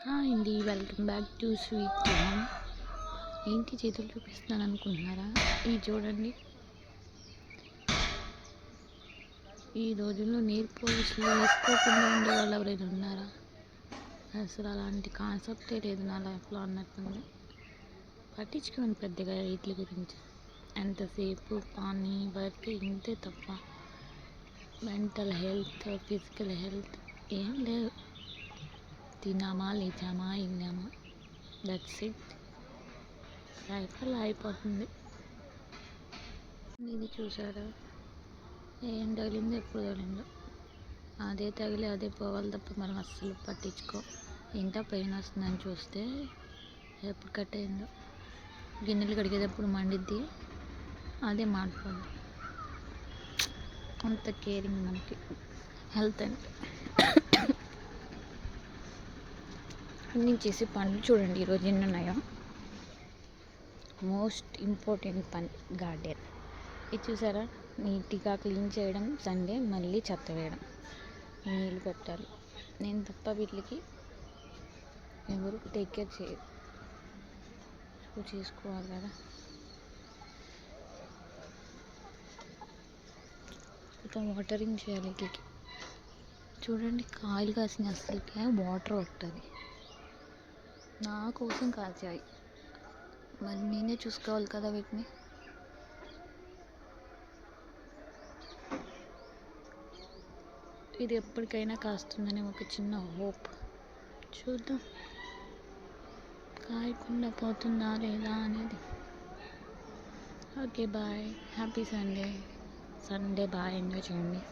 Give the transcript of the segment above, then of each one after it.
Hi అండి, welcome back to sweet Kiran. ఏంటి చేతులు చూపిస్తున్నాను అనుకుంటున్నారా? ఇది చూడండి. ఈ రోజుల్లో నెయిల్ పాలిష్లు వేసుకోకుండా ఉండే వాళ్ళు ఎవరైనా ఉన్నారా? అసలు అలాంటి కాన్సెప్టే లేదు నా లైఫ్లో అన్నట్టుంది. పట్టించుకోండి పెద్దగా వీటి గురించి. ఎంతసేపు పని వర్క్ ఇంతే తప్ప మెంటల్ హెల్త్, ఫిజికల్ హెల్త్ ఏం లేదు. తిన్నామా, లేచామా, వెళ్ళామా, దట్స్ ఇట్. లైఫ్ అలా అయిపోతుంది. ఇది చూసారా? ఏం తగిలిందో ఎప్పుడు తగిలిందో అదే తగిలి అదే పోవాలి తప్ప మనం అస్సలు పట్టించుకో. ఏంటో పెయిన్ వస్తుందని చూస్తే ఎప్పుడు కట్ అయిందో. గిన్నెలు కడిగేటప్పుడు మండిద్ది, అదే మాడిపోద్ది. అంత కేరింగ్ మనకి హెల్త్ అంటే. నేను చేసే పనులు చూడండి ఈరోజు ఎన్ని ఉన్నాయో. మోస్ట్ ఇంపార్టెంట్ పని గార్డెన్. ఇది చూసారా? నీట్గా క్లీన్ చేయడం, సండే మళ్ళీ చెత్త వేయడం, నీళ్ళు పెట్టాలి. నేను తప్ప వీటికి ఎవరు టేక్ కేర్ చేయరు. చేసుకోవాలి కదా. మొత్తం వాటరింగ్ చేయాలి వీటికి. చూడండి, కాయలు కాసిన అసలుకే వాటర్ వస్తుంది. నా కోసం కాచాయి, మరి నేనే చూసుకోవాలి కదా వీటిని. ఇది ఎప్పటికైనా కాస్తుందని ఒక చిన్న హోప్. చూద్దాం కాయకుండా పోతుందా లేదా అనేది. ఓకే బాయ్, హ్యాపీ సండే బాగా ఎంజాయ్ చేయండి.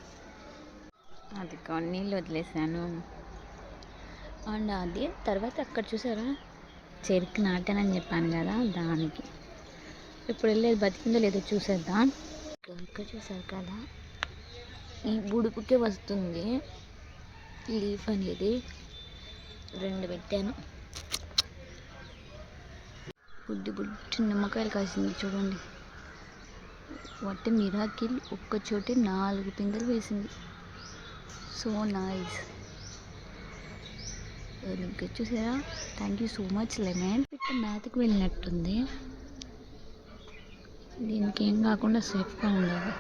అది కొన్ని నీళ్ళు వదిలేసాను. అండ్ అది తర్వాత అక్కడ చూసారా, చెరుకు నాటానని చెప్పాను కదా, దానికి ఇప్పుడు వెళ్ళేది బతికిందో లేదో చూసేద్దాం. ఇక్కడ చూసారు కదా, ఈ బుడుపుకే వస్తుంది లీఫ్ అనేది. 2 పెట్టాను. బుడ్డి నిమ్మకాయలు కాసింది చూడండి. వాటి మిరాకిల్. ఒక్కచోటే 4 పిందెలు వేసింది. So nice. ఇంకా చూసారా? Thank you so much lemon. మేతకు వెళ్ళినట్టుంది. దీనికి ఏం కాకుండా సేఫ్గా ఉండాలి.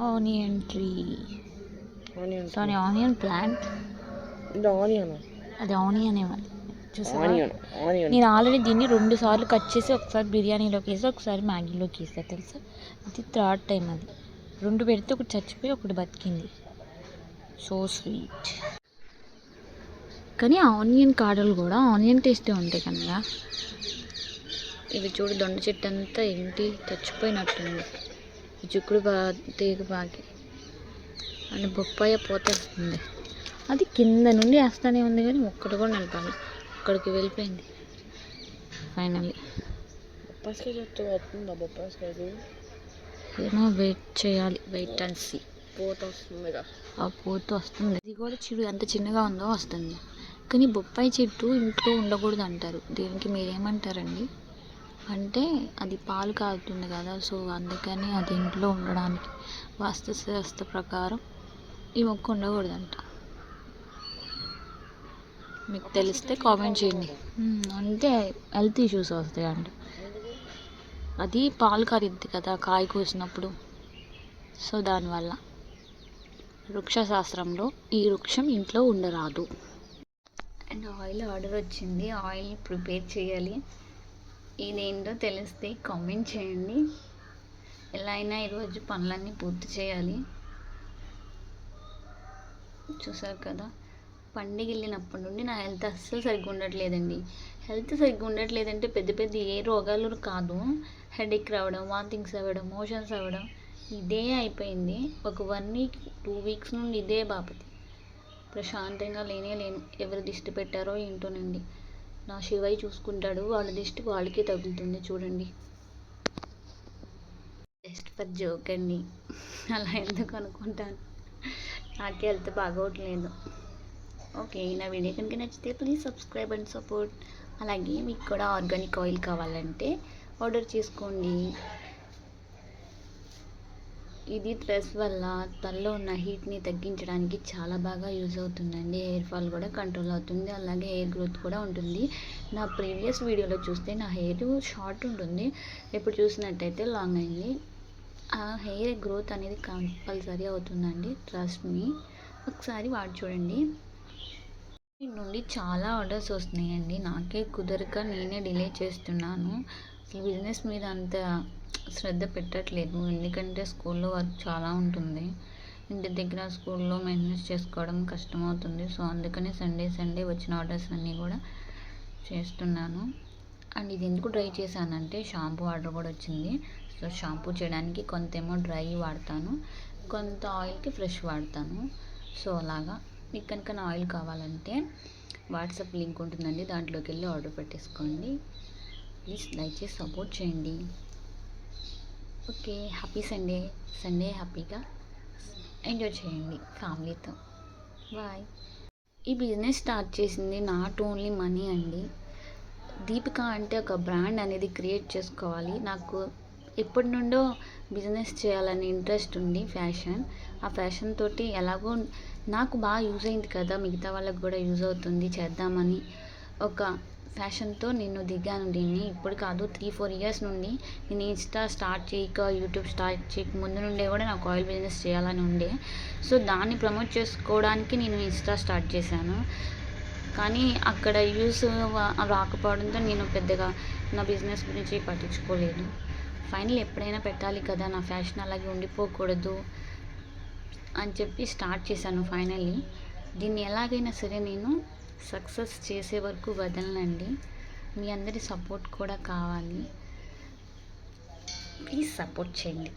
Onion tree, sorry onion plant. అది ఆనియన్ ఏమది చూసారా? నేను ఆల్రెడీ దీన్ని 2 సార్లు కట్ చేసి, ఒకసారి బిర్యానీలోకి వేసి, ఒకసారి మ్యాగీలోకి వేసా తెలుసా. ఇది 3rd టైం. అది 2 పెడితే ఒకటి చచ్చిపోయి ఒకటి బతికింది. So sweet. కానీ ఆనియన్ కాడలు కూడా ఆనియన్ టేస్టే ఉంటాయి కనుక. ఇవి చూడు, దొండ చెట్టు అంతా ఏంటి చచ్చిపోయినట్టుంది. ఈ చిక్కుడు తీగ బాగి అని బొప్పాయ పోతేస్తుంది. అది కింద నుండి వేస్తానే ఉంది కానీ ఒక్కటి కూడా నిలపాలి. అక్కడికి వెళ్ళిపోయింది ఫైనల్లీ. ఏమో వెయిట్ చేయాలి, వెయిట్ అండ్ సీ. పూత వస్తుంది, ఆ పూత వస్తుంది. ఇది కూడా చిరు ఎంత చిన్నగా ఉందో వస్తుంది. కానీ బొప్పాయి చెట్టు ఇంట్లో ఉండకూడదు అంటారు. దీనికి మీరేమంటారండి? అంటే అది పాలు కాగుతుంది కదా, సో అందుకని అది ఇంట్లో ఉండడానికి వాస్తుశాస్త్ర ప్రకారం ఈ మొక్క ఉండకూడదంట. మీకు తెలిస్తే కామెంట్ చేయండి. అంటే హెల్త్ ఇష్యూస్ వస్తాయి అంట. అది పాలు కారిద్ది కదా కాయ కోసినప్పుడు, సో దానివల్ల వృక్షశాస్త్రంలో ఈ వృక్షం ఇంట్లో ఉండరాదు. అండ్ ఆయిల్ ఆర్డర్ వచ్చింది, ఆయిల్ ప్రిపేర్ చేయాలి. ఇదేంటో తెలిస్తే కామెంట్ చేయండి. ఎలా అయినా ఈరోజు పనులన్నీ పూర్తి చేయాలి. చూసారు కదా, పండుగ వెళ్ళినప్పటి నుండి నా హెల్త్ అస్సలు సరిగ్గా ఉండట్లేదండి. హెల్త్ సరిగ్గా ఉండట్లేదంటే పెద్ద ఏ రోగాలు కాదు. హెడేక్ రావడం, వాంతింగ్స్ అవ్వడం, మోషన్స్ అవ్వడం, ఇదే అయిపోయింది. ఒక 1 వీక్ 2 వీక్స్ నుండి ఇదే బాపతి. ప్రశాంతంగా లేను. ఎవరు దిష్టి పెట్టారో ఏంటోనండి. నా శివయ్య చూసుకుంటాడు, వాళ్ళ దిష్టి వాళ్ళకే తగులుతుంది చూడండి. జస్ట్ ఫర్ జోక్ అండి, అలా ఎందుకు అనుకుంటాను. నాకే హెల్త్ బాగోట్లేదు. ఓకే, నా వీడియో కనుక నచ్చితే ప్లీజ్ సబ్స్క్రైబ్ అండ్ సపోర్ట్. అలాగే మీకు కూడా ఆర్గానిక్ ఆయిల్ కావాలంటే ఆర్డర్ చేసుకోండి. ఇది స్ట్రెస్ వల్ల తలలో ఉన్న హీట్ని తగ్గించడానికి చాలా బాగా యూజ్ అవుతుందండి. హెయిర్ ఫాల్ కూడా కంట్రోల్ అవుతుంది, అలాగే హెయిర్ గ్రోత్ కూడా ఉంటుంది. నా ప్రీవియస్ వీడియోలో చూస్తే నా హెయిర్ షార్ట్ ఉంటుంది, ఇప్పుడు చూసినట్టయితే లాంగ్ అయింది. ఆ హెయిర్ గ్రోత్ అనేది కంపల్సరీ అవుతుందండి, ట్రస్ట్ మీ. ఒకసారి వాడి చూడండి. నుండి చాలా ఆర్డర్స్ వస్తున్నాయండి, నాకే కుదరక నేనే డిలే చేస్తున్నాను. అసలు బిజినెస్ మీద అంత శ్రద్ధ పెట్టట్లేదు, ఎందుకంటే స్కూల్లో వర్క్ చాలా ఉంటుంది, ఇంటి దగ్గర స్కూల్లో మేనేజ్ చేసుకోవడం కష్టమవుతుంది. సో అందుకని సండే వచ్చిన ఆర్డర్స్ అన్నీ కూడా చేస్తున్నాను. అండ్ ఇది ఎందుకు డ్రై చేశానంటే షాంపూ ఆర్డర్ కూడా వచ్చింది. సో షాంపూ చేయడానికి కొంతేమో డ్రై వాడతాను, కొంత ఆయిల్కి ఫ్రెష్ వాడతాను. సో అలాగా మీకు కనుక నా ఆయిల్ కావాలంటే వాట్సాప్ లింక్ ఉంటుందండి, దాంట్లోకి వెళ్ళి ఆర్డర్ పెట్టేసుకోండి. ప్లీజ్ దయచేసి సపోర్ట్ చేయండి. ఓకే, హ్యాపీ సండే హ్యాపీగా ఎంజాయ్ చేయండి ఫ్యామిలీతో. బాయ్. ఈ బిజినెస్ స్టార్ట్ చేసింది నాట్ ఓన్లీ మనీ అండి. దీపిక అంటే ఒక బ్రాండ్ అనేది క్రియేట్ చేసుకోవాలి. నాకు ఎప్పటి నుండో బిజినెస్ చేయాలని ఇంట్రెస్ట్ ఉంది, ఆ ఫ్యాషన్ తోటి ఎలాగో నాకు బాగా యూజ్ అయింది కదా, మిగతా వాళ్ళకి కూడా యూజ్ అవుతుంది చేద్దామని ఒక ఫ్యాషన్తో నేను దిగాను దీన్ని. ఇప్పుడు కాదు, 3-4 ఇయర్స్ నుండి నేను ఇన్స్టా స్టార్ట్ చేయక, యూట్యూబ్ స్టార్ట్ చేయక ముందు నుండే కూడా నాకు ఆయిల్ బిజినెస్ చేయాలని ఉండే. సో దాన్ని ప్రమోట్ చేసుకోవడానికి నేను ఇన్స్టా స్టార్ట్ చేశాను, కానీ అక్కడ వ్యూస్ రాకపోవడంతో నేను పెద్దగా నా బిజినెస్ గురించి పట్టించుకోలేదు. ఫైనల్ ఎప్పుడైనా పెట్టాలి కదా, నా ఫ్యాషన్ అలాగే ఉండిపోకూడదు అని చెప్పి స్టార్ట్ చేశాను. ఫైనల్లీ దీన్ని ఎలాగైనా సరే నేను సక్సెస్ చేసే వరకు వదలనండి. మీ అందరి సపోర్ట్ కూడా కావాలి, ప్లీజ్ సపోర్ట్ చేయండి.